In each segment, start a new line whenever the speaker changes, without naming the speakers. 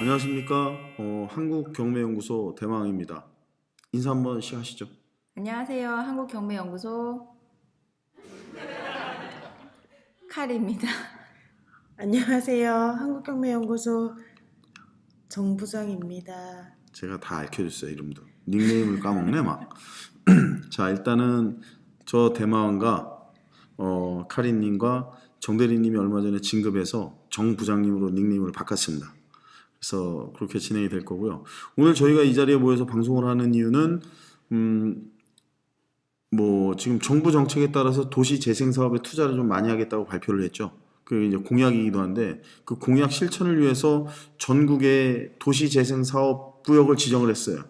안녕하십니까. 한국경매연구소 대망입니다. 인사 한 번씩 하시죠.
안녕하세요. 한국경매연구소 칼입니다.
안녕하세요. 한국경매연구소 정부장입니다.
제가 다 알려줬어요, 이름도. 닉네임을 까먹네, 막. 자, 일단은 저 대망과 카리님과 정대리님이 얼마 전에 진급해서 정 부장님으로 닉네임을 바꿨습니다. 그래서 그렇게 진행이 될 거고요. 오늘 저희가 이 자리에 모여서 방송을 하는 이유는 지금 정부 정책에 따라서 도시 재생 사업에 투자를 좀 많이 하겠다고 발표를 했죠. 그게 이제 공약이기도 한데 그 공약 실천을 위해서 전국의 도시 재생 사업 구역을 지정을 했어요.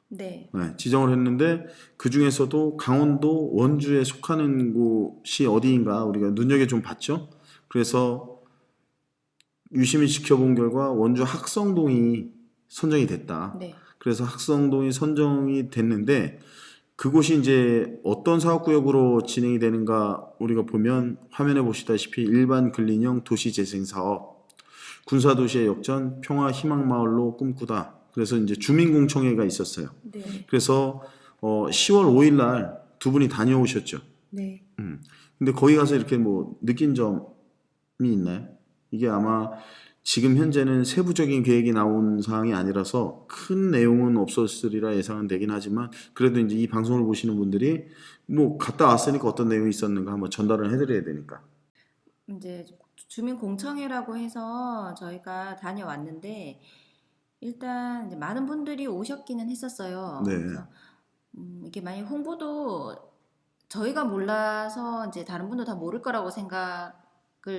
네.
네, 지정을 했는데 그 중에서도 강원도 원주에 속하는 곳이 어디인가 우리가 눈여겨 좀 봤죠. 그래서 유심히 지켜본 결과 원주 학성동이 선정이 됐다.
네.
그래서 학성동이 선정이 됐는데 그곳이 이제 어떤 사업구역으로 진행이 되는가 우리가 보면 화면에 보시다시피 일반 근린형 도시재생사업, 군사도시의 역전, 평화희망마을로 꿈꾸다. 그래서 이제 주민공청회가 있었어요.
네.
그래서 10월 5일 날 두 분이 다녀오셨죠.
네.
근데 거기 가서 이렇게 뭐 느낀 점이 있나요? 이게 아마 지금 현재는 세부적인 계획이 나온 사항이 아니라서 큰 내용은 없었으리라 예상은 되긴 하지만 그래도 이제 이 방송을 보시는 분들이 뭐 갔다 왔으니까 어떤 내용이 있었는가 한번 전달을 해드려야 되니까.
이제 주민공청회라고 해서 저희가 다녀왔는데 일단 이제 많은 분들이 오셨기는 했었어요.
네.
그래서 이게 만약 홍보도 저희가 몰라서 이제 다른 분도 다 모를 거라고 생각을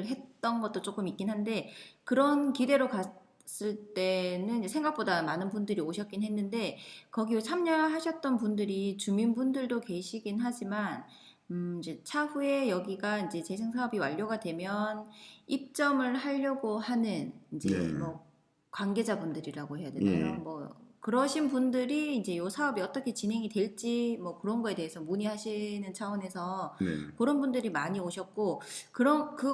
했던 것도 조금 있긴 한데 그런 기대로 갔을 때는 이제 생각보다 많은 분들이 오셨긴 했는데 거기에 참여하셨던 분들이 주민분들도 계시긴 하지만 이제 차후에 여기가 이제 재생 사업이 완료가 되면 입점을 하려고 하는 이제
네.
뭐 관계자분들이라고 해야 되나요?
예.
뭐 그러신 분들이 이제 이 사업이 어떻게 진행이 될지 뭐 그런 거에 대해서 문의하시는 차원에서
네.
그런 분들이 많이 오셨고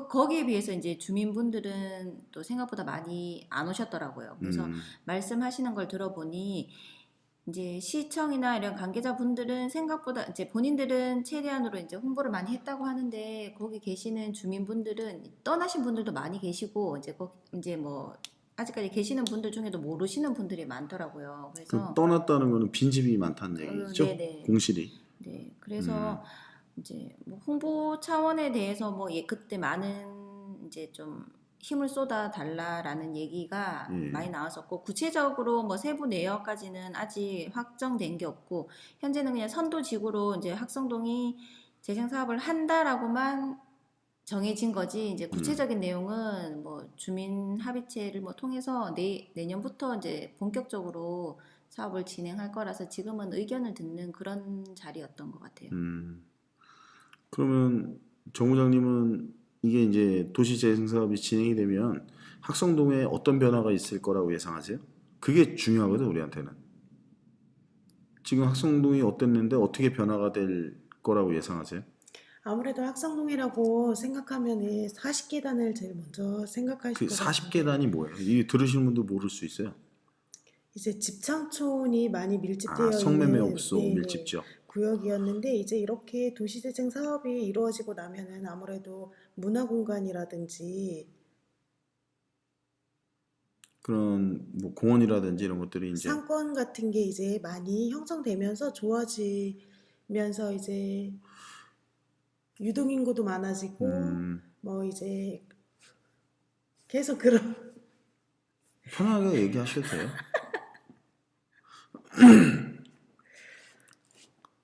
거기에 비해서 이제 주민분들은 또 생각보다 많이 안 오셨더라고요. 그래서 말씀하시는 걸 들어보니 이제 시청이나 이런 관계자분들은 생각보다 이제 본인들은 최대한으로 이제 홍보를 많이 했다고 하는데 거기 계시는 주민분들은 떠나신 분들도 많이 계시고 이제 뭐 아직까지 계시는 분들 중에도 모르시는 분들이 많더라고요.
그
그래서
떠났다는 거는 빈집이 많다는 얘기죠.
네네.
공실이.
네. 그래서 이제 뭐 홍보 차원에 대해서 뭐 그때 많은 이제 좀 힘을 쏟아 달라라는 얘기가
예.
많이 나왔었고 구체적으로 뭐 세부 내역까지는 아직 확정된 게 없고 현재는 그냥 선도지구로 이제 학성동이 재생 사업을 한다라고만 정해진 거지 이제 구체적인 내용은 뭐 주민 합의체를 뭐 통해서 내년부터 이제 본격적으로 사업을 진행할 거라서 지금은 의견을 듣는 그런 자리였던 것 같아요.
그러면 정 부장님은 이게 이제 도시재생 사업이 진행이 되면 학성동에 어떤 변화가 있을 거라고 예상하세요? 그게 중요하거든 우리한테는. 지금 학성동이 어땠는데 어떻게 변화가 될 거라고 예상하세요?
아무래도 학성동이라고 생각하면은 40계단을 제일 먼저 생각하실
그
것 같아요.
40계단이 뭐예요? 이 들으시는 분도 모를 수 있어요.
이제 집창촌이 많이 밀집되어
성매매
있는
업소 밀집죠.
구역이었는데 이제 이렇게 도시재생 사업이 이루어지고 나면은 아무래도 문화공간이라든지
그런 뭐 공원이라든지 이런 것들이 이제
상권 같은 게 이제 많이 형성되면서 좋아지면서 이제 유동인구도 많아지고 뭐 이제 계속 그런
편하게 얘기하셔도 돼요.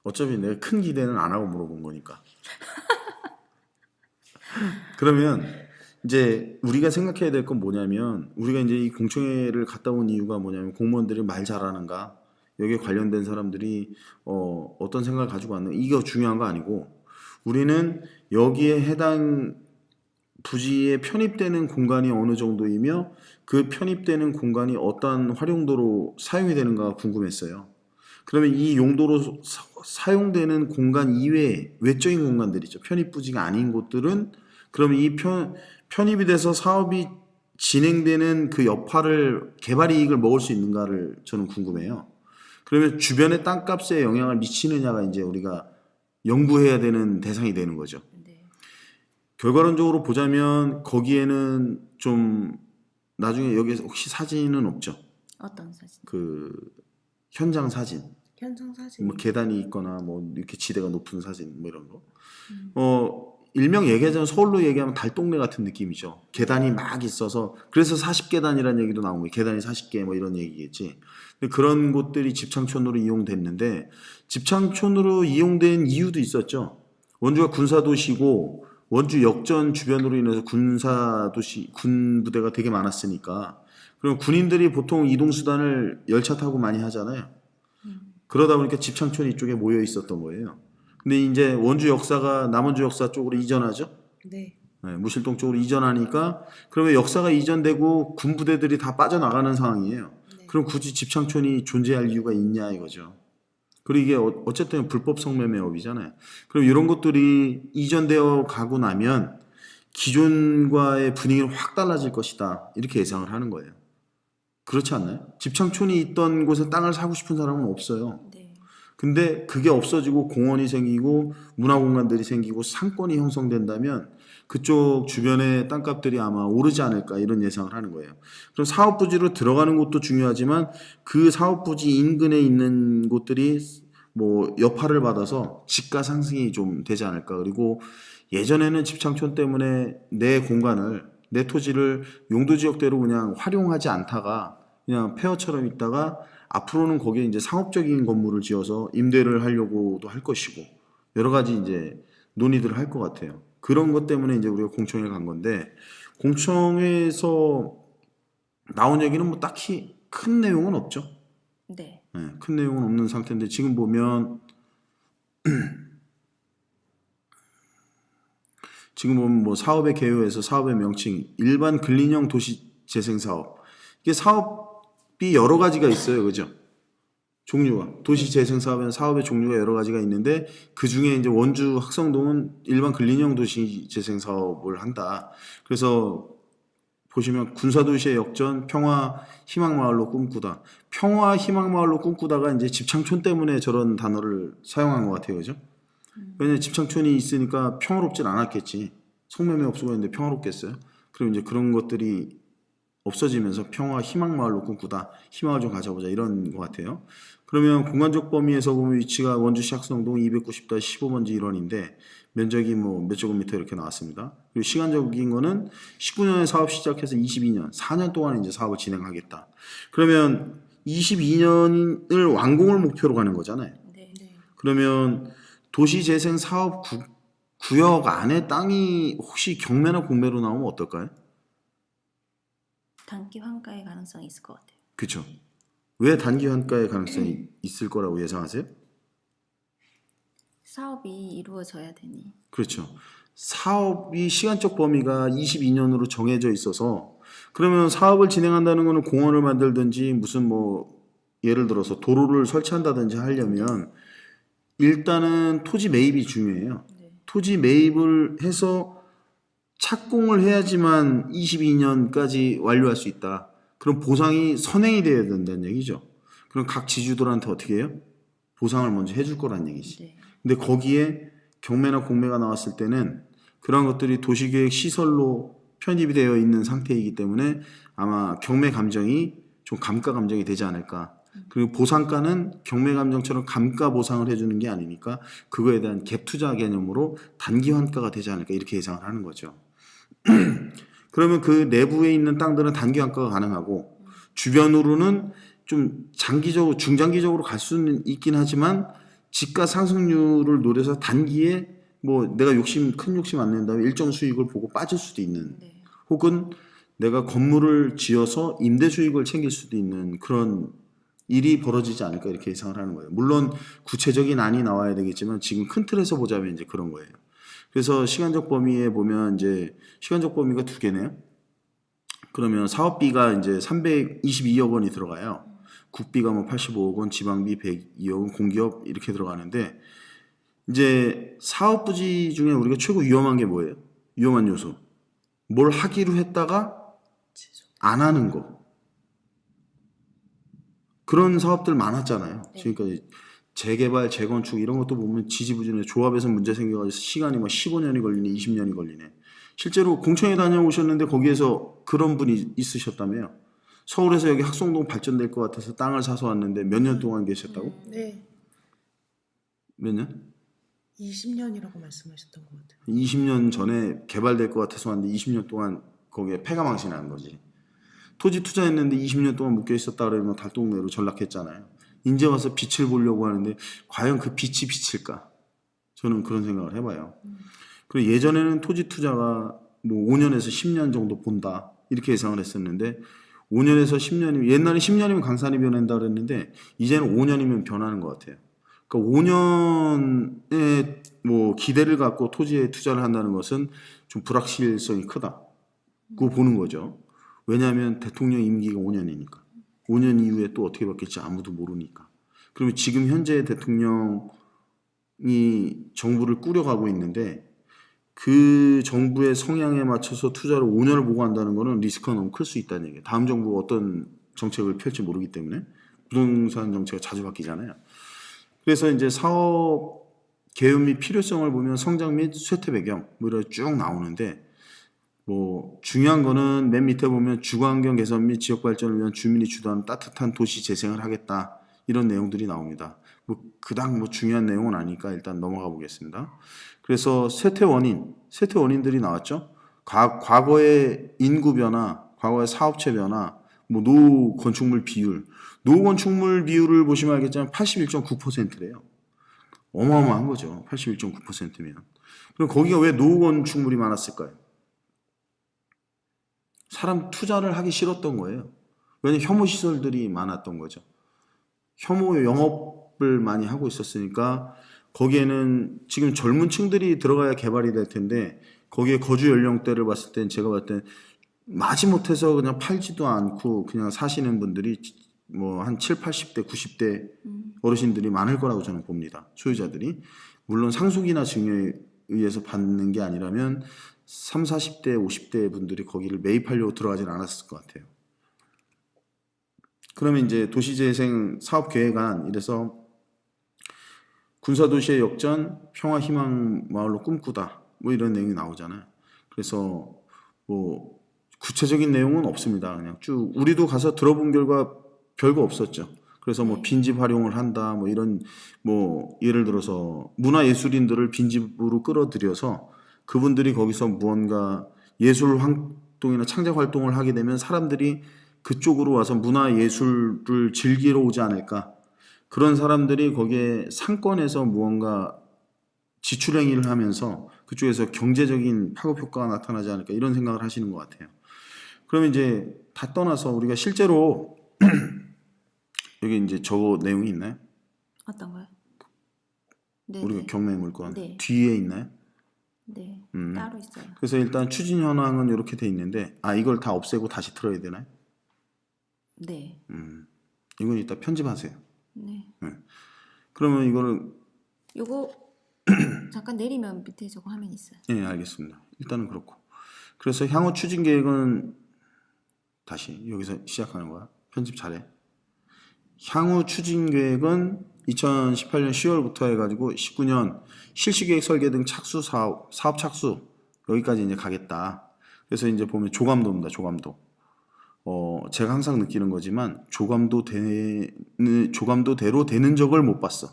어차피 내가 큰 기대는 안 하고 물어본 거니까. 그러면 이제 우리가 생각해야 될 건 뭐냐면 우리가 이제 이 공청회를 갔다 온 이유가 뭐냐면 공무원들이 말 잘하는가 여기에 관련된 사람들이 어떤 생각을 가지고 왔는가 이거 중요한 거 아니고 우리는 여기에 해당 부지에 편입되는 공간이 어느 정도이며 그 편입되는 공간이 어떤 활용도로 사용이 되는가 궁금했어요. 그러면 이 용도로 사용되는 공간 이외에 외적인 공간들 있죠. 편입 부지가 아닌 곳들은 그러면 이 편입이 돼서 사업이 진행되는 그 여파를 개발 이익을 먹을 수 있는가를 저는 궁금해요. 그러면 주변의 땅값에 영향을 미치느냐가 이제 우리가 연구해야 되는 대상이 되는 거죠.
네.
결과론적으로 보자면 거기에는 좀 나중에 여기 혹시 사진은 없죠?
어떤 사진?
그 현장 사진,
현장 사진.
뭐 계단이 있거나 뭐 이렇게 지대가 높은 사진 뭐 이런 거.
음.
일명 얘기하자면 서울로 얘기하면 달동네 같은 느낌이죠. 계단이 막 있어서 그래서 40계단이라는 얘기도 나온 거예요. 계단이 40개 뭐 이런 얘기겠지. 근데 그런 곳들이 집창촌으로 이용됐는데 집창촌으로 이용된 이유도 있었죠. 원주가 군사도시고 원주 역전 주변으로 인해서 군사도시 군 부대가 되게 많았으니까 그럼 군인들이 보통 이동수단을 열차 타고 많이 하잖아요. 그러다 보니까 집창촌 이쪽에 모여 있었던 거예요. 근데 이제 원주 역사가 남원주 역사 쪽으로 이전하죠.
네.
네, 무실동 쪽으로 이전하니까 그러면 역사가 이전되고 군부대들이 다 빠져나가는 상황이에요.
네.
그럼 굳이 집창촌이 존재할 이유가 있냐 이거죠. 그리고 이게 어쨌든 불법 성매매업이잖아요. 그럼 이런 것들이 이전되어 가고 나면 기존과의 분위기는 확 달라질 것이다. 이렇게 예상을 하는 거예요. 그렇지 않나요? 집창촌이 있던 곳에 땅을 사고 싶은 사람은 없어요.
네.
근데 그게 없어지고 공원이 생기고 문화공간들이 생기고 상권이 형성된다면 그쪽 주변의 땅값들이 아마 오르지 않을까 이런 예상을 하는 거예요. 그럼 사업부지로 들어가는 곳도 중요하지만 그 사업부지 인근에 있는 곳들이 뭐 여파를 받아서 집가 상승이 좀 되지 않을까. 그리고 예전에는 집창촌 때문에 내 공간을 내 토지를 용도지역대로 그냥 활용하지 않다가 그냥 폐허처럼 있다가 앞으로는 거기에 이제 상업적인 건물을 지어서 임대를 하려고도 할 것이고 여러 가지 이제 논의들을 할 것 같아요. 그런 것 때문에 이제 우리가 공청회 간 건데 공청회에서 나온 얘기는 뭐 딱히 큰 내용은 없죠.
네.
네, 큰 내용은 없는 상태인데 지금 보면 뭐 사업의 개요에서 사업의 명칭, 일반 근린형 도시 재생 사업. 이게 사업이 여러 가지가 있어요. 그죠? 종류가. 도시 재생 사업에는 사업의 종류가 여러 가지가 있는데 그 중에 이제 원주 학성동은 일반 근린형 도시 재생 사업을 한다. 그래서 보시면 군사도시의 역전, 평화 희망마을로 꿈꾸다. 평화 희망마을로 꿈꾸다가 이제 집창촌 때문에 저런 단어를 사용한 것 같아요. 그죠? 왜냐면 집창촌이 있으니까 평화롭진 않았겠지. 성매매 업소가 있는데 평화롭겠어요? 그럼 이제 그런 것들이 없어지면서 평화 희망마을로 꿈꾸다. 희망을 좀 가져보자 이런 것 같아요. 그러면 공간적 범위에서 보면 위치가 원주시 학성동 290-15번지 1원인데 면적이 뭐 몇 제곱미터 이렇게 나왔습니다. 그리고 시간적인 거는 19년에 사업 시작해서 22년, 4년 동안 이제 사업을 진행하겠다. 그러면 22년을 완공을 목표로 가는 거잖아요.
네.
그러면 도시재생 사업 구역 안에 땅이 혹시 경매나 공매로 나오면 어떨까요?
단기 환가의 가능성이 있을 것 같아요.
그렇죠. 왜 단기 환가의 가능성이 있을 거라고 예상하세요?
사업이 이루어져야 되니.
그렇죠. 사업이 시간적 범위가 22년으로 정해져 있어서 그러면 사업을 진행한다는 거는 공원을 만들든지 무슨 뭐 예를 들어서 도로를 설치한다든지 하려면 일단은 토지 매입이 중요해요.
네.
토지 매입을 해서 착공을 해야지만 22년까지 완료할 수 있다. 그럼 보상이 선행이 돼야 된다는 얘기죠. 그럼 각 지주들한테 어떻게 해요? 보상을 먼저 해줄 거란 얘기지.
네.
근데 거기에 경매나 공매가 나왔을 때는 그런 것들이 도시계획 시설로 편입이 되어 있는 상태이기 때문에 아마 경매 감정이 좀 감가 감정이 되지 않을까. 그리고 보상가는 경매 감정처럼 감가 보상을 해주는 게 아니니까 그거에 대한 갭 투자 개념으로 단기 환가가 되지 않을까 이렇게 예상을 하는 거죠. 그러면 그 내부에 있는 땅들은 단기 환가가 가능하고 주변으로는 좀 장기적으로 중장기적으로 갈 수는 있긴 하지만 집가 상승률을 노려서 단기에 뭐 내가 큰 욕심 안 낸다면 일정 수익을 보고 빠질 수도 있는
네.
혹은 내가 건물을 지어서 임대 수익을 챙길 수도 있는 그런 일이 벌어지지 않을까 이렇게 예상을 하는 거예요. 물론 구체적인 안이 나와야 되겠지만 지금 큰 틀에서 보자면 이제 그런 거예요. 그래서 시간적 범위에 보면 이제 시간적 범위가 두 개네요. 그러면 사업비가 이제 322억 원이 들어가요. 국비가 뭐 85억 원, 지방비 102억 원, 공기업 이렇게 들어가는데 이제 사업 부지 중에 우리가 최고 위험한 게 뭐예요? 위험한 요소. 뭘 하기로 했다가 안 하는 거. 그런 사업들 많았잖아요.
네.
지금까지 재개발, 재건축 이런 것도 보면 지지부진해. 조합에서 문제 생겨가지고 시간이 뭐 15년이 걸리네, 20년이 걸리네. 실제로 공청회 다녀오셨는데 거기에서 그런 분이 있으셨다며요. 서울에서 여기 학송동 발전될 것 같아서 땅을 사서 왔는데 몇 년 동안 계셨다고?
네,
몇 년?
20년이라고 말씀하셨던 것 같아요.
20년 전에 개발될 것 같아서 왔는데 20년 동안 거기에 폐가 망신한 거지. 토지 투자했는데 20년 동안 묶여 있었다 그러면 달동네로 전락했잖아요. 이제 와서 빛을 보려고 하는데 과연 그 빛이 빛일까? 저는 그런 생각을 해봐요. 그리고 예전에는 토지 투자가 뭐 5년에서 10년 정도 본다 이렇게 예상을 했었는데 5년에서 10년이면 옛날에 10년이면 강산이 변한다 그랬는데 이제는 5년이면 변하는 것 같아요. 그러니까 5년에 뭐 기대를 갖고 토지에 투자를 한다는 것은 좀 불확실성이 크다. 그거 보는 거죠. 왜냐하면 대통령 임기가 5년이니까. 5년 이후에 또 어떻게 바뀔지 아무도 모르니까. 그러면 지금 현재 대통령이 정부를 꾸려가고 있는데 그 정부의 성향에 맞춰서 투자를 5년을 보고 한다는 거는 리스크가 너무 클 수 있다는 얘기예요. 다음 정부가 어떤 정책을 펼지 모르기 때문에 부동산 정책이 자주 바뀌잖아요. 그래서 이제 사업 개요 및 필요성을 보면 성장 및 쇠퇴 배경 뭐 이렇게 쭉 나오는데 뭐 중요한 거는 맨 밑에 보면 주거환경 개선 및 지역 발전을 위한 주민이 주도하는 따뜻한 도시 재생을 하겠다 이런 내용들이 나옵니다. 뭐 그닥 뭐 중요한 내용은 아니니까 일단 넘어가 보겠습니다. 그래서 쇠퇴 원인들이 나왔죠. 과거의 인구 변화, 과거의 사업체 변화, 뭐 노후 건축물 비율, 노후 건축물 비율을 보시면 알겠지만 81.9%래요. 어마어마한 거죠. 81.9%면. 그럼 거기가 왜 노후 건축물이 많았을까요? 사람 투자를 하기 싫었던 거예요. 왜냐하면 혐오 시설들이 많았던 거죠. 혐오 영업을 많이 하고 있었으니까 거기에는 지금 젊은 층들이 들어가야 개발이 될 텐데 거기에 거주 연령대를 봤을 땐 제가 봤을 땐 마지못해서 그냥 팔지도 않고 그냥 사시는 분들이 뭐 한 7, 80대, 90대 어르신들이 많을 거라고 저는 봅니다. 소유자들이. 물론 상속이나 증여에 의해서 받는 게 아니라면 3, 40대, 50대 분들이 거기를 매입하려고 들어가진 않았을 것 같아요. 그러면 이제 도시재생 사업계획안 이래서 군사도시의 역전, 평화희망 마을로 꿈꾸다 뭐 이런 내용이 나오잖아요. 그래서 뭐 구체적인 내용은 없습니다. 그냥 쭉 우리도 가서 들어본 결과 별거 없었죠. 그래서 뭐
네.
빈집 활용을 한다 뭐 이런 뭐 예를 들어서 문화예술인들을 빈집으로 끌어들여서 그분들이 거기서 무언가 예술 활동이나 창작 활동을 하게 되면 사람들이 그쪽으로 와서 문화예술을 즐기러 오지 않을까. 그런 사람들이 거기에 상권에서 무언가 지출행위를 하면서 그쪽에서 경제적인 파급 효과가 나타나지 않을까 이런 생각을 하시는 것 같아요. 그러면 이제 다 떠나서 우리가 실제로 여기 이제 저 내용이 있나요?
어떤 거요? 네,
우리가
네.
경매 물건
네.
뒤에 있나요?
네.
음.
따로 있어요.
그래서 일단 추진 현황은 이렇게 돼 있는데 이걸 다 없애고 다시 틀어야 되나요?
네.
이건 이따 편집하세요.
네.
그러면 이거를
요거 잠깐 내리면 밑에 저거 화면 있어요.
예, 알겠습니다. 일단은 그렇고. 그래서 향후 추진 계획은 다시 여기서 시작하는 거야. 편집 잘해. 향후 추진 계획은 2018년 10월부터 해가지고 19년 실시계획 설계 등 착수 사업 착수 여기까지 이제 가겠다. 그래서 이제 보면 조감도입니다. 조감도. 제가 항상 느끼는 거지만 조감도대로 되는 적을 못 봤어.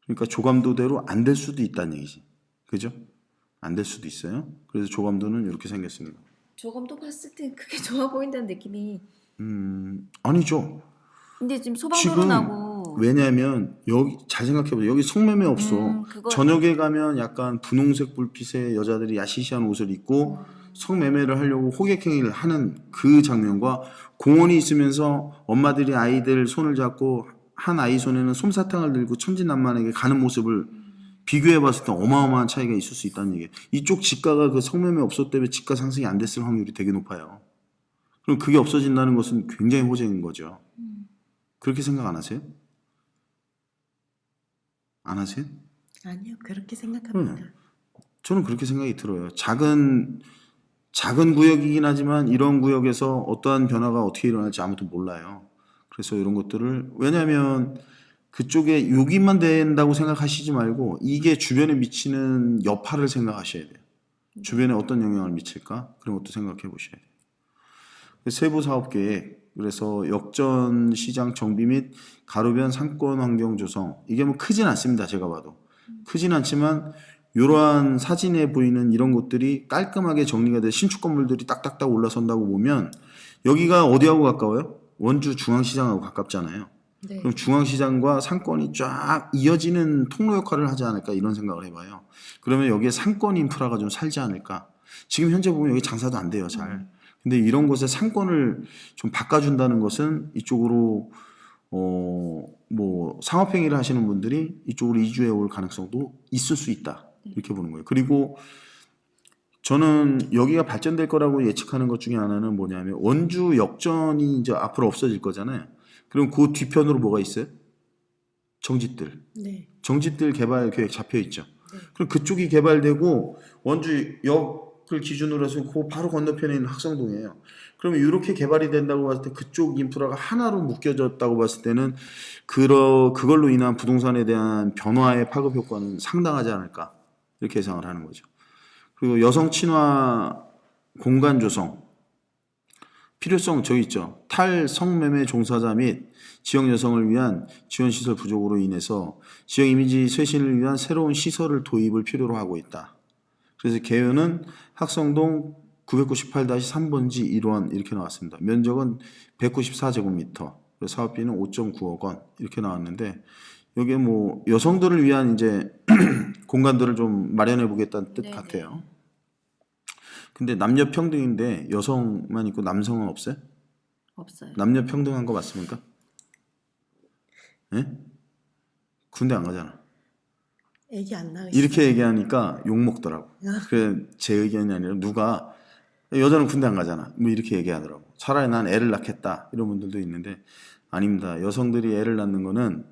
그러니까 조감도대로 안 될 수도 있다는 얘기지. 그죠? 안 될 수도 있어요. 그래서 조감도는 이렇게 생겼습니다.
조감도 봤을 땐 그게 좋아 보인다는 느낌이.
아니죠.
근데 지금 소방도로
지금
나고.
왜냐하면 여기 잘 생각해보세요. 여기 성매매 없어.
그거
저녁에 가면 약간 분홍색 불빛의 여자들이 야시시한 옷을 입고 성매매를 하려고 호객행위를 하는 그 장면과 공원이 있으면서 엄마들이 아이들 손을 잡고 한 아이 손에는 솜사탕을 들고 천진난만하게 가는 모습을 비교해봤을 때 어마어마한 차이가 있을 수 있다는 얘기예요. 이쪽 지가가 그 성매매 없었 때문에 지가 상승이 안 됐을 확률이 되게 높아요. 그럼 그게 없어진다는 것은 굉장히 호재인 거죠. 그렇게 생각 안 하세요? 안 하세요?
아니요, 그렇게 생각합니다.
저는 그렇게 생각이 들어요. 작은 작은 구역이긴 하지만 이런 구역에서 어떠한 변화가 어떻게 일어날지 아무도 몰라요. 그래서 이런 것들을 왜냐하면 그쪽에 여기만 된다고 생각하시지 말고 이게 주변에 미치는 여파를 생각하셔야 돼요. 주변에 어떤 영향을 미칠까? 그런 것도 생각해 보셔야 돼요. 세부 사업 계획, 그래서 역전 시장 정비 및 가로변 상권 환경 조성. 이게 뭐 크진 않습니다. 제가 봐도. 크진 않지만 이러한 사진에 보이는 이런 것들이 깔끔하게 정리가 돼 신축 건물들이 딱딱딱 올라선다고 보면 여기가 어디하고 가까워요? 원주 중앙시장하고 가깝잖아요.
네.
그럼 중앙시장과 상권이 쫙 이어지는 통로 역할을 하지 않을까 이런 생각을 해봐요. 그러면 여기에 상권 인프라가 좀 살지 않을까. 지금 현재 보면 여기 장사도 안 돼요, 잘. 근데 이런 곳에 상권을 좀 바꿔준다는 것은 이쪽으로 뭐 상업행위를 하시는 분들이 이쪽으로 이주해 올 가능성도 있을 수 있다. 이렇게 보는 거예요. 그리고 저는 여기가 발전될 거라고 예측하는 것 중에 하나는 뭐냐면 원주 역전이 이제 앞으로 없어질 거잖아요. 그럼 그 뒤편으로 뭐가 있어요? 정짓들.
네.
정짓들 개발 계획 잡혀 있죠.
네.
그럼 그쪽이 개발되고 원주 역을 기준으로 해서 그 바로 건너편에 있는 학성동이에요. 그러면 이렇게 개발이 된다고 봤을 때 그쪽 인프라가 하나로 묶여졌다고 봤을 때는 그걸로 인한 부동산에 대한 변화의 파급 효과는 상당하지 않을까 이렇게 예상을 하는 거죠. 그리고 여성 친화 공간 조성 필요성 저기 있죠. 탈성매매 종사자 및 지역 여성을 위한 지원시설 부족으로 인해서 지역 이미지 쇄신을 위한 새로운 시설을 도입을 필요로 하고 있다. 그래서 개요는 학성동 998-3번지 1원 이렇게 나왔습니다. 면적은 194제곱미터, 사업비는 5.9억 원 이렇게 나왔는데 여기에 뭐 여성들을 위한 이제 공간들을 좀 마련해 보겠다는 뜻
네네.
같아요. 근데 남녀 평등인데 여성만 있고 남성은 없어요?
없어요.
남녀 평등한 거 맞습니까? 예? 군대 안 가잖아.
애기 안 낳으시죠?
이렇게 얘기하니까 욕 먹더라고. 그 제 의견이 아니라 누가 여자는 군대 안 가잖아. 뭐 이렇게 얘기하더라고. 차라리 난 애를 낳겠다 이런 분들도 있는데 아닙니다. 여성들이 애를 낳는 거는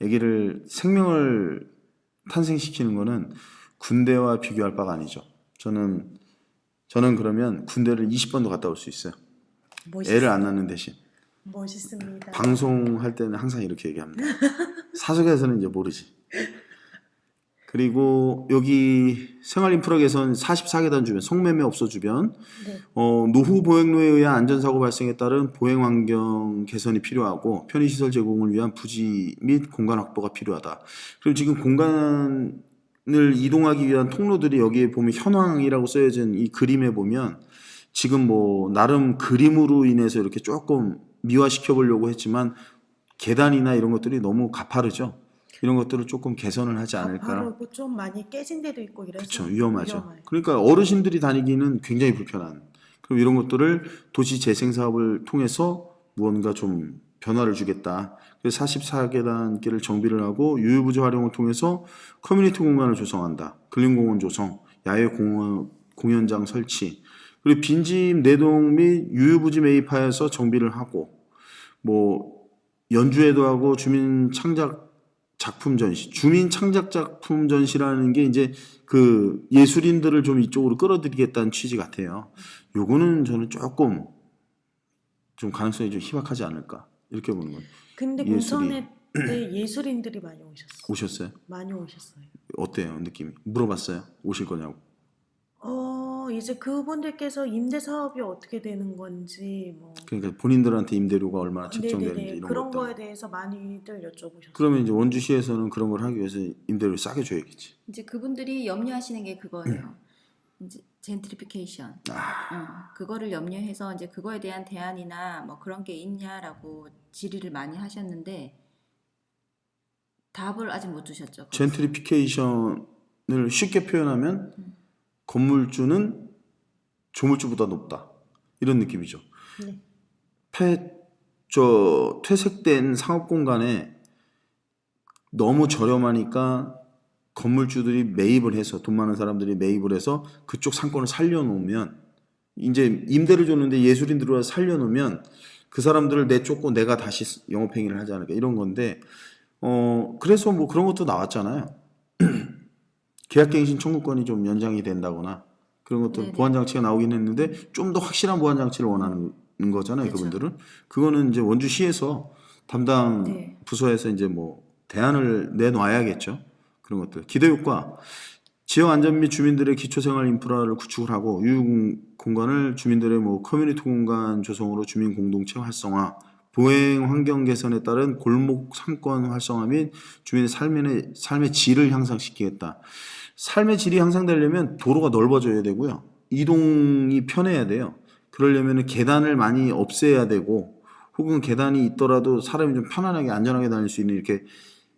아기를 생명을 탄생시키는 거는 군대와 비교할 바가 아니죠. 저는 그러면 군대를 20번도 갔다 올 수 있어요. 애를 안 낳는 대신.
멋있습니다.
방송할 때는 항상 이렇게 얘기합니다. 사석에서는 이제 모르지. 그리고 여기 생활인프라 개선 44계단 주변, 성매매업소 주변,
네.
노후 보행로에 의한 안전사고 발생에 따른 보행환경 개선이 필요하고 편의시설 제공을 위한 부지 및 공간 확보가 필요하다. 그럼 지금 공간을 이동하기 위한 통로들이 여기에 보면 현황이라고 쓰여진 이 그림에 보면 지금 뭐 나름 그림으로 인해서 이렇게 조금 미화시켜 보려고 했지만 계단이나 이런 것들이 너무 가파르죠. 이런 것들을 조금 개선을 하지 않을까.
가파르고 좀 많이 깨진 데도 있고 이래서
그렇죠. 위험하죠.
위험해요.
그러니까 어르신들이 다니기는 굉장히 불편한. 그럼 이런 것들을 도시 재생 사업을 통해서 무언가 좀 변화를 주겠다. 그래서 44계단 길을 정비를 하고 유휴부지 활용을 통해서 커뮤니티 공간을 조성한다. 근린공원 조성, 야외 공연장 설치, 그리고 빈집 내동 및 유휴부지 매입하여서 정비를 하고 뭐 연주회도 하고 주민 창작 작품 전시, 주민 창작 작품 전시라는 게 이제 그 예술인들을 좀 이쪽으로 끌어들이겠다는 취지 같아요. 요거는 저는 조금 좀 가능성이 좀 희박하지 않을까 이렇게 보는 거예요.
근데
예술이.
공천회 때 예술인들이 많이 오셨어요.
오셨어요?
많이 오셨어요.
어때요 느낌이? 물어봤어요? 오실 거냐고?
이제 그분들께서 임대 사업이 어떻게 되는 건지 뭐
그러니까 본인들한테 임대료가 얼마나 책정되는지
네네네
이런
그런
것들.
거에 대해서 많이들 여쭤보셨어요.
그러면 이제 원주시에서는 그런 걸 하기 위해서 임대료를 싸게 줘야겠지.
이제 그분들이 염려하시는 게 그거예요. 이제 젠트리피케이션. 그거를 염려해서 이제 그거에 대한 대안이나 뭐 그런 게 있냐라고 질의를 많이 하셨는데 답을 아직 못 주셨죠. 거기서.
젠트리피케이션을 쉽게 표현하면 건물주는 조물주보다 높다 이런 느낌이죠.
네.
퇴색된 상업 공간에 너무 저렴하니까 건물주들이 매입을 해서 돈 많은 사람들이 매입을 해서 그쪽 상권을 살려놓으면 이제 임대를 줬는데 예술인 들어와 살려놓으면 그 사람들을 내쫓고 내가 다시 영업행위를 하지 않을까 이런 건데 그래서 뭐 그런 것도 나왔잖아요. 계약갱신 청구권이 좀 연장이 된다거나 그런 것들
네네.
보안 장치가 나오긴 했는데 좀 더 확실한 보안 장치를 원하는 거잖아요.
그렇죠.
그분들은. 그거는 이제 원주시에서 담당
네.
부서에서 이제 뭐 대안을 내놔야겠죠. 그런 것들. 기대 효과. 지역 안전 및 주민들의 기초생활 인프라를 구축을 하고 유휴 공간을 주민들의 뭐 커뮤니티 공간 조성으로 주민 공동체 활성화, 보행 환경 개선에 따른 골목 상권 활성화 및 주민의 삶의 질을 향상시키겠다. 삶의 질이 향상되려면 도로가 넓어져야 되고요. 이동이 편해야 돼요. 그러려면 계단을 많이 없애야 되고 혹은 계단이 있더라도 사람이 좀 편안하게 안전하게 다닐 수 있는 이렇게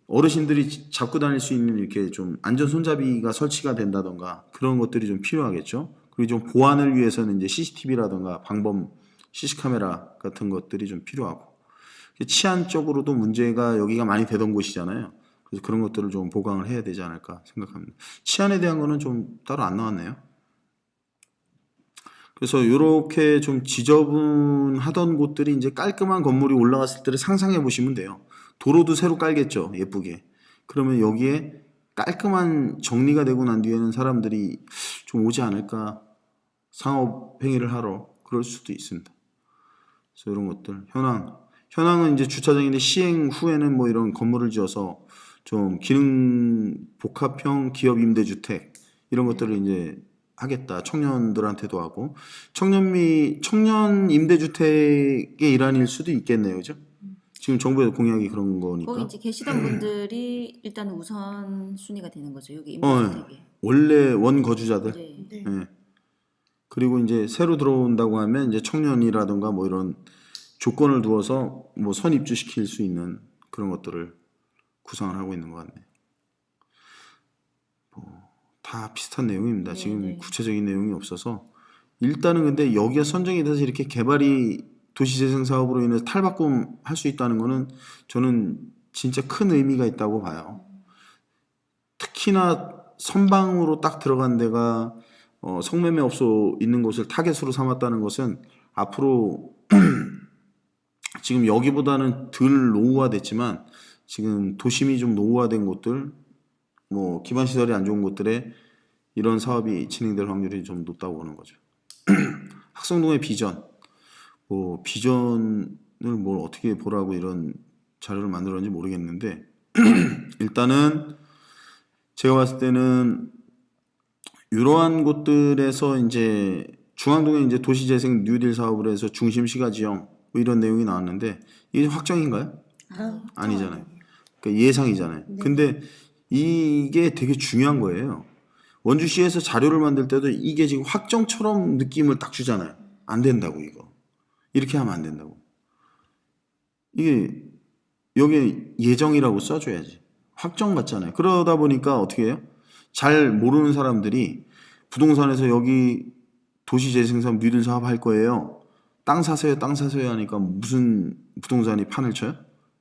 어르신들이 잡고 다닐 수 있는 이렇게 좀 안전 손잡이가 설치가 된다던가 그런 것들이 좀 필요하겠죠. 그리고 좀 보안을 위해서는 이제 CCTV라던가 방범 CC카메라 같은 것들이 좀 필요하고 치안적으로도 문제가 여기가 많이 되던 곳이잖아요. 그래서 그런 것들을 좀 보강을 해야 되지 않을까 생각합니다. 치안에 대한 거는 좀 따로 안 나왔네요. 그래서 이렇게 좀 지저분하던 곳들이 이제 깔끔한 건물이 올라갔을 때를 상상해 보시면 돼요. 도로도 새로 깔겠죠. 예쁘게. 그러면 여기에 깔끔한 정리가 되고 난 뒤에는 사람들이 좀 오지 않을까. 상업 행위를 하러 그럴 수도 있습니다. 그래서 이런 것들. 현황은 이제 주차장인데 시행 후에는 뭐 이런 건물을 지어서 좀 기능 복합형 기업 임대주택 이런 것들을 이제 하겠다. 청년들한테도 하고 청년 임대주택의 일환일 수도 있겠네요. 그죠? 지금 정부의 공약이 그런
거기
거니까.
이제 계시던 분들이 일단 우선 순위가 되는 거죠. 여기
예.
임대주택에.
원래 원거주자들.
네.
네.
예. 그리고 이제 새로 들어온다고 하면 이제 청년이라든가 뭐 이런 조건을 두어서 뭐 선입주시킬 수 있는 그런 것들을 구상을 하고 있는 것 같네요. 다 비슷한 내용입니다.
네,
지금
네.
구체적인 내용이 없어서 일단은 근데 여기가 선정이 돼서 이렇게 개발이 도시재생 사업으로 인해서 탈바꿈할 수 있다는 거는 저는 진짜 큰 의미가 있다고 봐요. 특히나 선방으로 딱 들어간 데가 성매매업소 있는 곳을 타겟으로 삼았다는 것은 앞으로 지금 여기보다는 덜 노후화됐지만 지금 도심이 좀 노후화된 곳들 뭐 기반 시설이 안 좋은 곳들에 이런 사업이 진행될 확률이 좀 높다고 보는 거죠. 학성동의 비전, 뭐 비전을 뭘 어떻게 보라고 이런 자료를 만들었는지 모르겠는데 일단은 제가 봤을 때는 이러한 곳들에서 이제 중앙동에 이제 도시재생 뉴딜 사업을 해서 중심 시가 지형 뭐 이런 내용이 나왔는데 이게 확정인가요?
아,
아니잖아요. 그러니까 예상이잖아요.
네.
근데 이게 되게 중요한 거예요. 원주시에서 자료를 만들 때도 이게 지금 확정처럼 느낌을 딱 주잖아요. 안 된다고 이거. 이렇게 하면 안 된다고. 이게 여기 예정이라고 써줘야지. 확정 같잖아요. 그러다 보니까 어떻게 해요? 잘 모르는 사람들이 부동산에서 여기 도시재생사업 뉴딜 사업 할 거예요. 땅 사세요, 땅 사세요 하니까 무슨 부동산이 판을 쳐요?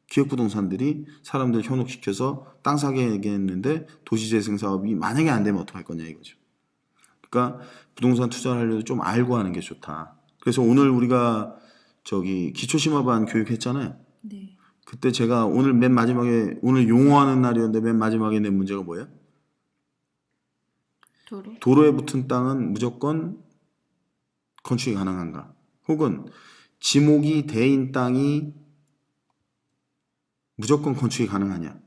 기업부동산들이 사람들 현혹시켜서 땅 사게 얘기했는데 도시재생 사업이 만약에 안 되면 어떡할 거냐 이거죠. 그러니까 부동산 투자를 하려도 좀 알고 하는 게 좋다. 그래서 오늘 우리가 저기 기초심화반 교육했잖아요.
네.
그때 제가 오늘 맨 마지막에 오늘 용어하는 날이었는데 맨 마지막에 낸 문제가 뭐예요? 도로에 붙은 땅은 무조건 건축이 가능한가? 혹은 지목이 대인 땅이 무조건 건축이 가능하냐?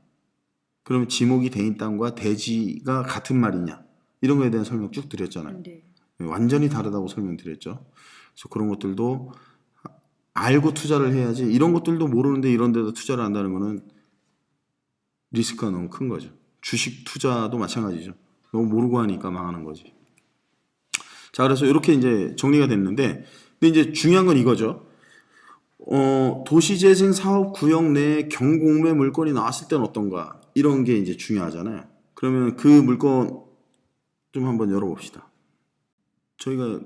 그러면 지목이 대인 땅과 대지가 같은 말이냐? 이런 거에 대한 설명 쭉 드렸잖아요.
네.
완전히 다르다고 설명드렸죠. 그래서 그런 것들도 알고 투자를 해야지 이런 것들도 모르는데 이런 데다 투자를 한다는 거는 리스크가 너무 큰 거죠. 주식 투자도 마찬가지죠. 너무 모르고 하니까 망하는 거지. 자, 그래서 이렇게 이제 정리가 됐는데 근데 이제 중요한 건 이거죠. 도시재생 사업 구역 내에 경공매 물건이 나왔을 때는 어떤가 이런 게 이제 중요하잖아요. 그러면 그 물건 좀 한번 열어봅시다. 저희가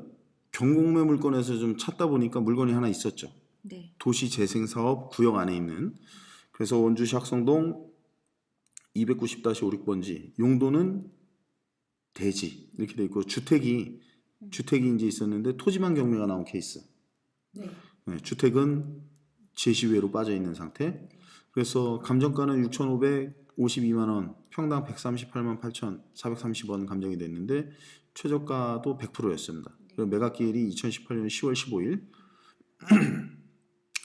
경공매 물건에서 좀 찾다 보니까 물건이 하나 있었죠.
네.
도시재생 사업 구역 안에 있는. 그래서 원주시 학성동 290-56번지 용도는 대지 이렇게 돼 있고 주택이 이제 있었는데 토지만 경매가 나온 케이스.
네.
네, 주택은 제시외로 빠져 있는 상태. 그래서 감정가는 6,500, 52만 원, 평당 138만 8,430원 감정이 됐는데 최저가도 100%였습니다. 그리고 매각기일이 2018년 10월 15일.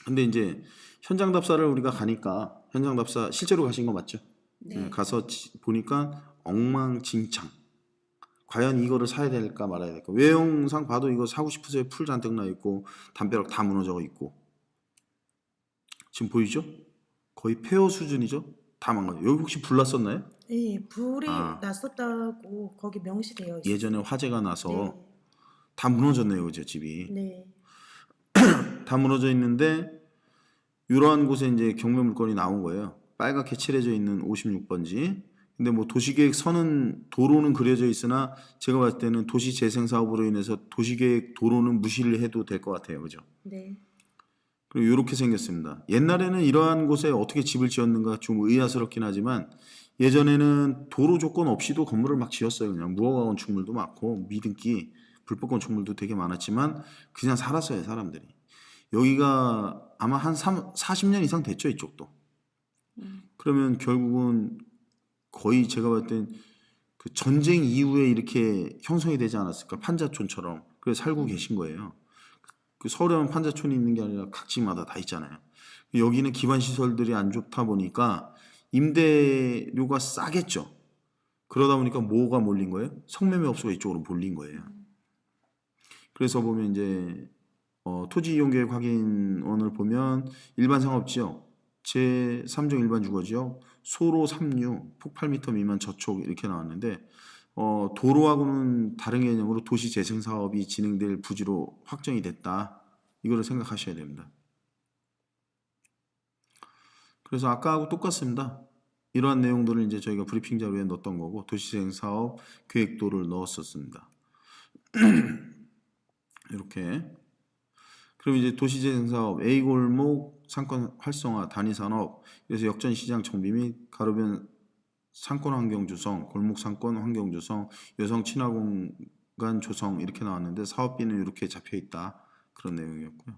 근데 이제 현장 답사를 우리가 가니까 현장 답사 실제로 가신 거 맞죠?
네.
가서 보니까 엉망진창. 과연 이거를 사야 될까 말아야 될까? 외형상 봐도 이거 사고 싶으세요? 풀 잔뜩 나 있고 담벼락 다 무너져 있고 지금 보이죠? 거의 폐허 수준이죠? 다 망가져. 여기 혹시 불 났었나요?
네, 불이
아.
났었다고 거기 명시되어 있어요.
예전에 화재가 나서
네,
다 무너졌네요, 그죠? 집이
네,
다 무너져 있는데 이러한 곳에 이제 경매 물건이 나온 거예요. 빨갛게 칠해져 있는 56번지. 근데 뭐 도시계획 선은 도로는 그려져 있으나 제가 봤을 때는 도시재생 사업으로 인해서 도시계획 도로는 무시를 해도 될 것 같아요, 그죠?
네,
그리고 이렇게 생겼습니다. 옛날에는 이러한 곳에 어떻게 집을 지었는가 좀 의아스럽긴 하지만 예전에는 도로 조건 없이도 건물을 막 지었어요. 그냥 무허가 건축물도 많고 미등기 불법 건축물도 되게 많았지만 그냥 살았어요, 사람들이. 여기가 아마 한 40년 이상 됐죠, 이쪽도. 그러면 결국은 거의 제가 봤을 땐 그 전쟁 이후에 이렇게 형성이 되지 않았을까? 판자촌처럼. 그래서 살고 계신 거예요. 그 서울에만 판자촌이 있는 게 아니라 각지마다 다 있잖아요. 여기는 기반 시설들이 안 좋다 보니까 임대료가 싸겠죠. 그러다 보니까 뭐가 몰린 거예요? 성매매업소가 이쪽으로 몰린 거예요. 그래서 보면 이제 토지 이용 계획 확인원을 보면 일반 상업지역 제3종 일반 주거지역 소로 3류 폭 8m 미만 저촉 이렇게 나왔는데 도로하고는 다른 개념으로 도시 재생 사업이 진행될 부지로 확정이 됐다. 이거를 생각하셔야 됩니다. 그래서 아까하고 똑같습니다. 이러한 내용들을 이제 저희가 브리핑 자료에 넣었던 거고 도시재생 사업 계획도를 넣었었습니다. 이렇게. 그럼 이제 도시재생 사업 A 골목 상권 활성화 단위 산업 그래서 역전 시장 정비 및 가로변 상권 환경 조성, 골목 상권 환경 조성, 여성 친화 공간 조성 이렇게 나왔는데 사업비는 이렇게 잡혀 있다. 그런 내용이었고요.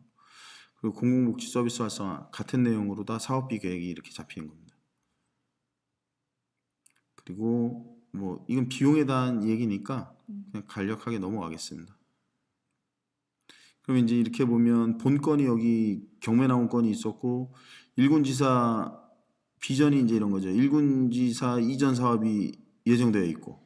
그리고 공공복지 서비스 활성화 같은 내용으로 다 사업비 계획이 이렇게 잡히는 겁니다. 그리고 뭐 이건 비용에 대한 얘기니까 그냥 간략하게 넘어가겠습니다. 그럼 이제 이렇게 보면 본건이 여기 경매 나온 건이 있었고 1군지사 비전이 이제 이런 거죠. 1군지사 이전 사업이 예정되어 있고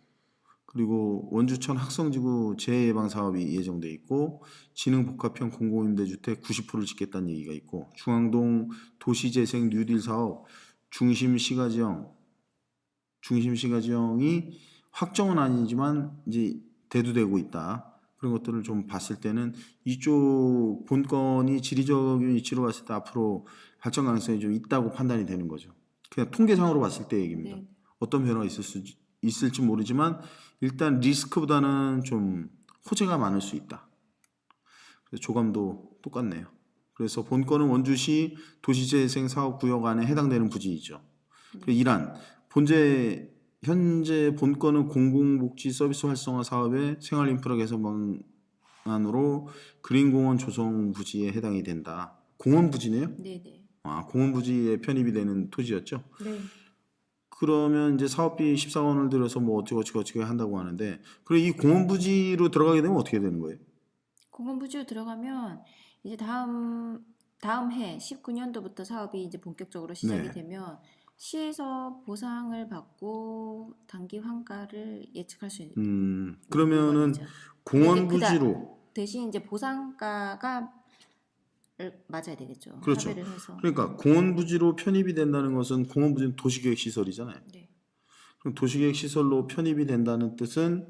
그리고 원주천 학성지구 재해예방 사업이 예정되어 있고 진흥복합형 공공임대주택 90%를 짓겠다는 얘기가 있고 중앙동 도시재생 뉴딜 사업 중심시가지형이 확정은 아니지만 이제 대두되고 있다. 그런 것들을 좀 봤을 때는 이쪽 본건이 지리적인 위치로 봤을 때 앞으로 발전 가능성이 좀 있다고 판단이 되는 거죠. 그냥 통계상으로 봤을 때 얘기입니다.
네.
어떤 변화가 있을지 모르지만 일단 리스크보다는 좀 호재가 많을 수 있다. 그래서 조감도 똑같네요. 그래서 본건은 원주시 도시재생 사업구역 안에 해당되는 부지이죠. 그리고 이란 현재 본건은 공공복지 서비스 활성화 사업의 생활인프라 개선 방안으로 그린공원 조성 부지에 해당이 된다. 공원 부지네요?
네네.
아, 공원 부지에 편입이 되는 토지였죠.
네.
그러면 이제 사업비 14억 원을 들여서 뭐 어쩌고 한다고 하는데 그리고 이 공원 부지로 들어가게 되면 어떻게 되는 거예요?
공원부지로 들어가면 이제 다음 해 19년도부터 사업이 이제 본격적으로 시작이
네.
되면 시에서 보상을 받고 단기 환가를 예측할 수 있는
그러면은
부분이죠.
공원
근데
부지로
대신 이제 보상가가 맞아야 되겠죠.
그렇죠.
합의를 해서.
그러니까 공원 부지로 편입이 된다는 것은 공원 부지는 도시계획 시설이잖아요.
네.
그럼 도시계획 시설로 편입이 된다는 뜻은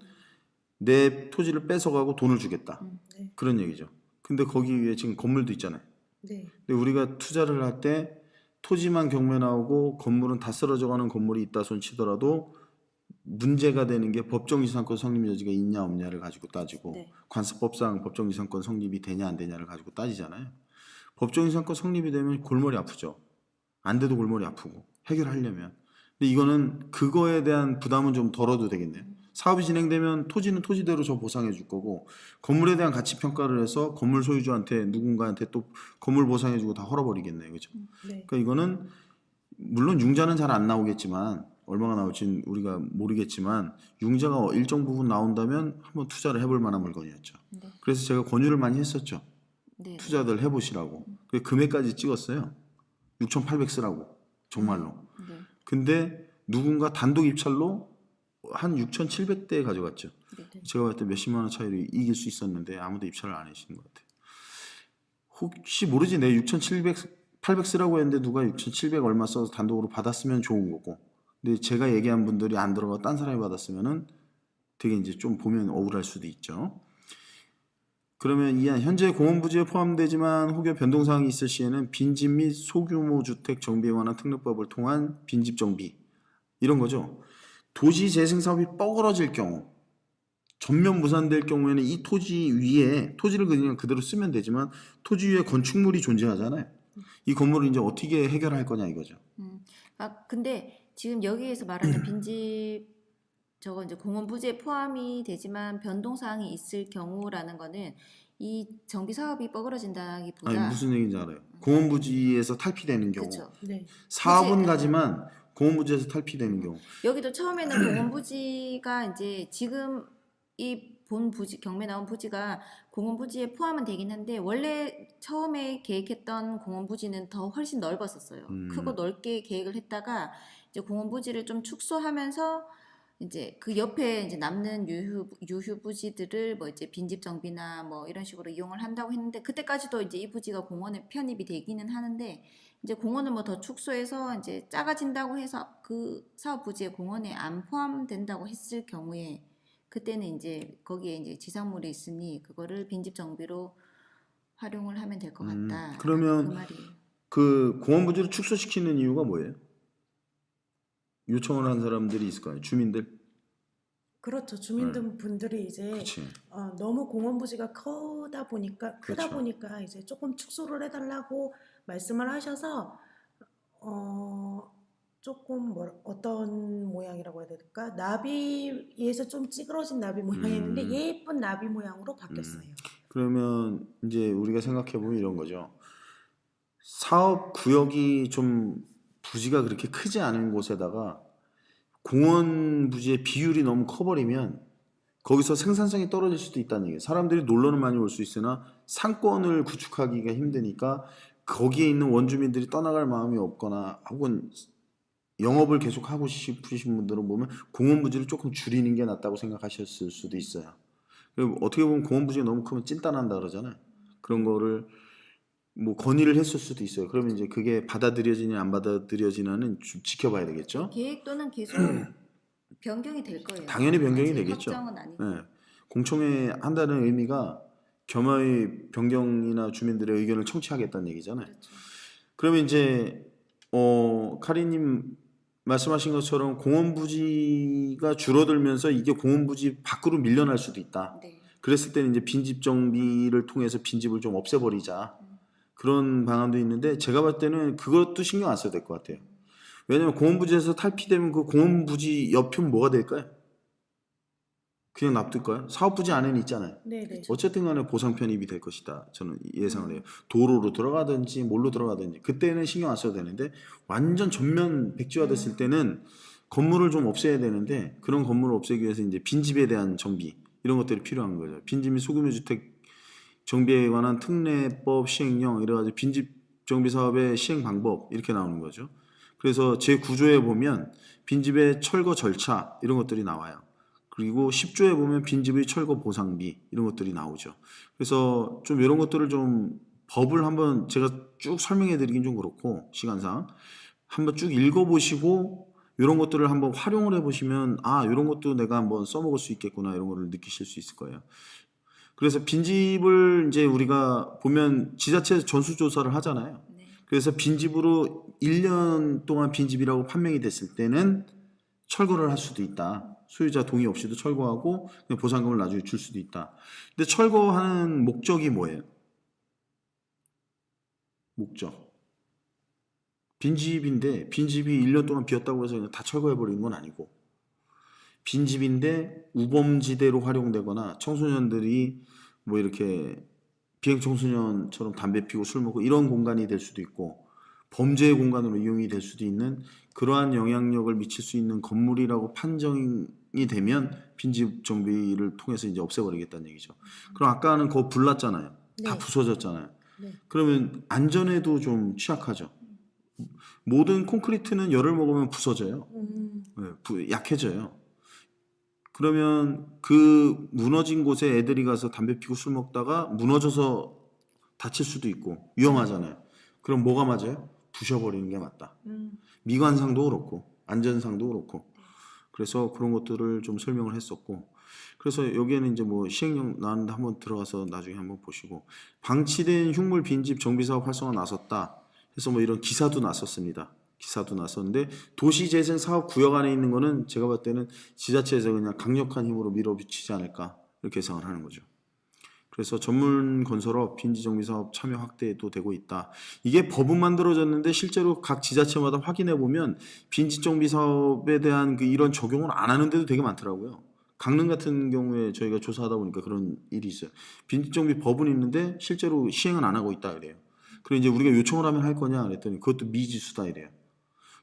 내 토지를 뺏어가고 돈을 주겠다.
네.
그런 얘기죠. 근데 거기 위에 지금 건물도 있잖아요.
네.
근데 우리가 투자를 할 때 토지만 경매 나오고 건물은 다 쓰러져가는 건물이 있다 손 치더라도 문제가 되는 게 법정지상권 성립 여지가 있냐 없냐를 가지고 따지고
네.
관습법상 법정지상권 성립이 되냐 안 되냐를 가지고 따지잖아요. 법정지상권 성립이 되면 골머리 아프죠. 안 돼도 골머리 아프고 해결하려면. 근데 이거는 그거에 대한 부담은 좀 덜어도 되겠네요. 사업이 진행되면 토지는 토지대로 저 보상해 줄 거고 건물에 대한 가치 평가를 해서 건물 소유주한테 누군가한테 또 건물 보상해 주고 다 헐어버리겠네요. 그죠?
네.
그러니까 이거는 물론 융자는 잘 안 나오겠지만 얼마가 나올지는 우리가 모르겠지만 융자가 일정 부분 나온다면 한번 투자를 해볼 만한 물건이었죠.
네.
그래서 제가 권유를 많이 했었죠.
네.
투자들 해보시라고. 그 금액까지 찍었어요. 6,800 쓰라고. 정말로.
네.
근데 누군가 단독 입찰로 한 6,700대 가져갔죠.
네.
제가 봤을 때 몇십만 원 차이로 이길 수 있었는데 아무도 입찰을 안 해주시는 것 같아요. 혹시 모르지, 내 6,700, 800 쓰라고 했는데 누가 6,700 얼마 써서 단독으로 받았으면 좋은 거고. 근데 제가 얘기한 분들이 안 들어가 딴 사람이 받았으면은 되게 이제 좀 보면 억울할 수도 있죠. 그러면 이한 현재 공원부지에 포함되지만 혹여 변동사항이 있을 시에는 빈집 및 소규모 주택 정비에 관한 특례법을 통한 빈집 정비 이런 거죠. 도시 재생 사업이 뻐그러질 경우 전면 무산될 경우에는 이 토지 위에 토지를 그냥 그대로 쓰면 되지만 토지 위에 건축물이 존재하잖아요. 이 건물을 이제 어떻게 해결할 거냐 이거죠.
근데 지금 여기에서 말하는 빈집 저거 이제 공원 부지에 포함이 되지만 변동 사항이 있을 경우라는 거는 이 정비 사업이
아니
뻐그러진다기보다
무슨 얘기인지 알아요. 공원부지에서 탈피되는 경우.
그렇죠.
네.
사업은
부지-
가지만 공원부지에서 탈피되는 경우.
여기도 처음에는 공원 부지가 이제 지금 이 본 부지 경매 나온 부지가 공원 부지에 포함은 되긴 한데 원래 처음에 계획했던 공원 부지는 더 훨씬 넓었었어요. 크고 넓게 계획을 했다가 이제 공원 부지를 좀 축소하면서 이제 그 옆에 이제 남는 유휴 부지들을 뭐 이제 빈집 정비나 뭐 이런 식으로 이용을 한다고 했는데 그때까지도 이제 이 부지가 공원에 편입이 되기는 하는데 이제 공원을 뭐 더 축소해서 이제 작아진다고 해서 그 사업 부지에 공원에 안 포함된다고 했을 경우에 그때는 이제 거기에 이제 지상물이 있으니 그거를 빈집 정비로 활용을 하면 될 것 같다.
그러면
그 말이에요.
그 공원부지를 축소시키는 이유가 뭐예요? 요청을 한 사람들이 있을 거 아니에요. 주민들.
그렇죠. 주민분들이 이제
그렇지.
너무 공원 부지가 크다 보니까
그렇죠.
이제 조금 축소를 해달라고 말씀을 하셔서 조금 어떤 모양이라고 해야 될까? 나비에서 좀 찌그러진 나비 모양이었는데 예쁜 나비 모양으로 바뀌었어요.
그러면 이제 우리가 생각해 보면 이런 거죠. 사업 구역이 좀 부지가 그렇게 크지 않은 곳에다가 공원 부지의 비율이 너무 커버리면 거기서 생산성이 떨어질 수도 있다는 얘기예요. 사람들이 놀러는 많이 올 수 있으나 상권을 구축하기가 힘드니까 거기에 있는 원주민들이 떠나갈 마음이 없거나 혹은 영업을 계속 하고 싶으신 분들은 보면 공원 부지를 조금 줄이는 게 낫다고 생각하셨을 수도 있어요. 그리고 어떻게 보면 공원 부지가 너무 크면 찐따난다 그러잖아요. 그런 거를 뭐 건의를 했을 수도 있어요. 그러면 이제 그게 받아들여지냐 안 받아들여지냐는 좀 지켜봐야 되겠죠.
계획도는 계속 변경이 될 거예요.
당연히 변경이
아직
되겠죠.
확정은 아니고.
네. 공청회 한다는 의미가 겸허히 변경이나 주민들의 의견을 청취하겠다는 얘기잖아요.
그렇죠.
그러면 이제 카리님 말씀하신 것처럼 공원 부지가 줄어들면서 이게 공원 부지 밖으로 밀려날 수도 있다.
네.
그랬을 때는 이제 빈집 정비를 통해서 빈집을 좀 없애버리자. 그런 방안도 있는데 제가 봤을 때는 그것도 신경 안 써도 될 것 같아요. 왜냐면 공원 부지에서 탈피되면 그 공원 부지 옆은 뭐가 될까요? 그냥 놔둘까요? 사업 부지 안에는 있잖아요.
네네.
어쨌든 간에 보상 편입이 될 것이다. 저는 예상을 해요. 도로로 들어가든지 뭘로 들어가든지 그때는 신경 안 써도 되는데 완전 전면 백지화 됐을 때는 건물을 좀 없애야 되는데 그런 건물을 없애기 위해서 이제 빈집에 대한 정비 이런 것들이 필요한 거죠. 빈집 및 소규모 주택 정비에 관한 특례법 시행령 이래가지고 빈집 정비 사업의 시행 방법 이렇게 나오는 거죠. 그래서 제 9조에 보면 빈집의 철거 절차 이런 것들이 나와요. 그리고 10조에 보면 빈집의 철거 보상비 이런 것들이 나오죠. 그래서 좀 이런 것들을 좀 법을 한번 제가 쭉 설명해 드리긴 좀 그렇고 시간상 한번 쭉 읽어보시고 이런 것들을 한번 활용을 해보시면 아 이런 것도 내가 한번 써먹을 수 있겠구나 이런 거를 느끼실 수 있을 거예요. 그래서 빈집을 이제 우리가 보면 지자체에서 전수조사를 하잖아요.
네.
그래서 빈집으로 1년 동안 빈집이라고 판명이 됐을 때는 철거를 할 수도 있다. 소유자 동의 없이도 철거하고 그냥 보상금을 나중에 줄 수도 있다. 근데 철거하는 목적이 뭐예요? 목적. 빈집인데 빈집이 1년 동안 비었다고 해서 그냥 다 철거해버리는 건 아니고 빈집인데 우범지대로 활용되거나 청소년들이 뭐 이렇게 비행청소년처럼 담배 피고 술 먹고 이런 공간이 될 수도 있고 범죄의 공간으로 이용이 될 수도 있는 그러한 영향력을 미칠 수 있는 건물이라고 판정이 되면 빈집 정비를 통해서 이제 없애버리겠다는 얘기죠. 그럼 아까는 그거 불났잖아요. 다
네.
부서졌잖아요.
네.
그러면 안전에도 좀 취약하죠. 모든 콘크리트는 열을 먹으면 부서져요. 네, 약해져요. 그러면 그 무너진 곳에 애들이 가서 담배 피고 술 먹다가 무너져서 다칠 수도 있고 위험하잖아요. 그럼 뭐가 맞아요? 부셔버리는 게 맞다. 미관상도 그렇고 안전상도 그렇고 그래서 그런 것들을 좀 설명을 했었고 그래서 여기에는 이제 뭐 시행령 나왔는데 한번 들어가서 나중에 한번 보시고 방치된 흉물 빈집 정비사업 활성화 나섰다 해서 뭐 이런 기사도 났었습니다. 기사도 났었는데 도시재생 사업 구역 안에 있는 거는 제가 봤을 때는 지자체에서 그냥 강력한 힘으로 밀어붙이지 않을까 이렇게 예상을 하는 거죠. 그래서 전문 건설업 빈지 정비 사업 참여 확대도 되고 있다. 이게 법은 만들어졌는데 실제로 각 지자체마다 확인해 보면 빈지 정비 사업에 대한 그 이런 적용을 안 하는 데도 되게 많더라고요. 강릉 같은 경우에 저희가 조사하다 보니까 그런 일이 있어요. 빈지 정비 법은 있는데 실제로 시행은 안 하고 있다 그래요. 그리고 이제 우리가 요청을 하면 할 거냐 그랬더니 그것도 미지수다 이래요.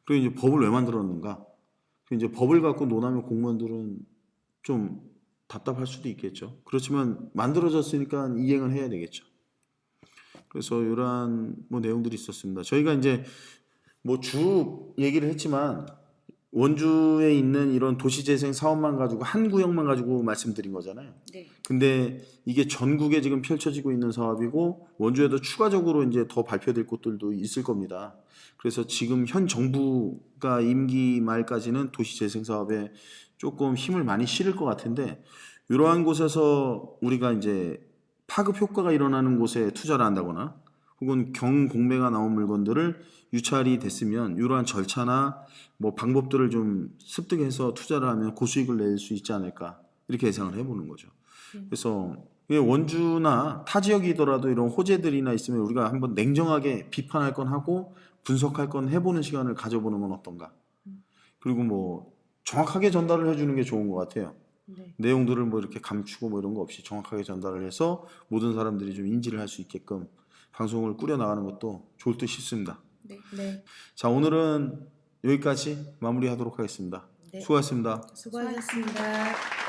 그리고 이제 법을 왜 만들었는가? 그리고 이제 법을 갖고 논하면 공무원들은 좀 답답할 수도 있겠죠. 그렇지만 만들어졌으니까 이행을 해야 되겠죠. 그래서 이러한 뭐 내용들이 있었습니다. 저희가 이제 뭐 쭉 얘기를 했지만 원주에 있는 이런 도시재생 사업만 가지고 한 구역만 가지고 말씀드린 거잖아요.
네.
근데 이게 전국에 지금 펼쳐지고 있는 사업이고 원주에도 추가적으로 이제 더 발표될 곳들도 있을 겁니다. 그래서 지금 현 정부가 임기 말까지는 도시재생 사업에 조금 힘을 많이 실을 것 같은데 이러한 곳에서 우리가 이제 파급 효과가 일어나는 곳에 투자를 한다거나 혹은 경공매가 나온 물건들을 유찰이 됐으면 이러한 절차나 뭐 방법들을 좀 습득해서 투자를 하면 고수익을 낼 수 있지 않을까 이렇게 예상을 해보는 거죠. 그래서 원주나 타 지역이더라도 이런 호재들이나 있으면 우리가 한번 냉정하게 비판할 건 하고 분석할 건 해보는 시간을 가져보는 건 어떤가. 그리고 뭐 정확하게 전달을 해주는 게 좋은 것 같아요.
네.
내용들을 뭐 이렇게 감추고 뭐 이런 거 없이 정확하게 전달을 해서 모든 사람들이 좀 인지를 할 수 있게끔 방송을 꾸려 나가는 것도 좋을 듯 싶습니다.
네.
네.
자, 오늘은 여기까지 마무리하도록 하겠습니다.
네.
수고하셨습니다.
수고하셨습니다.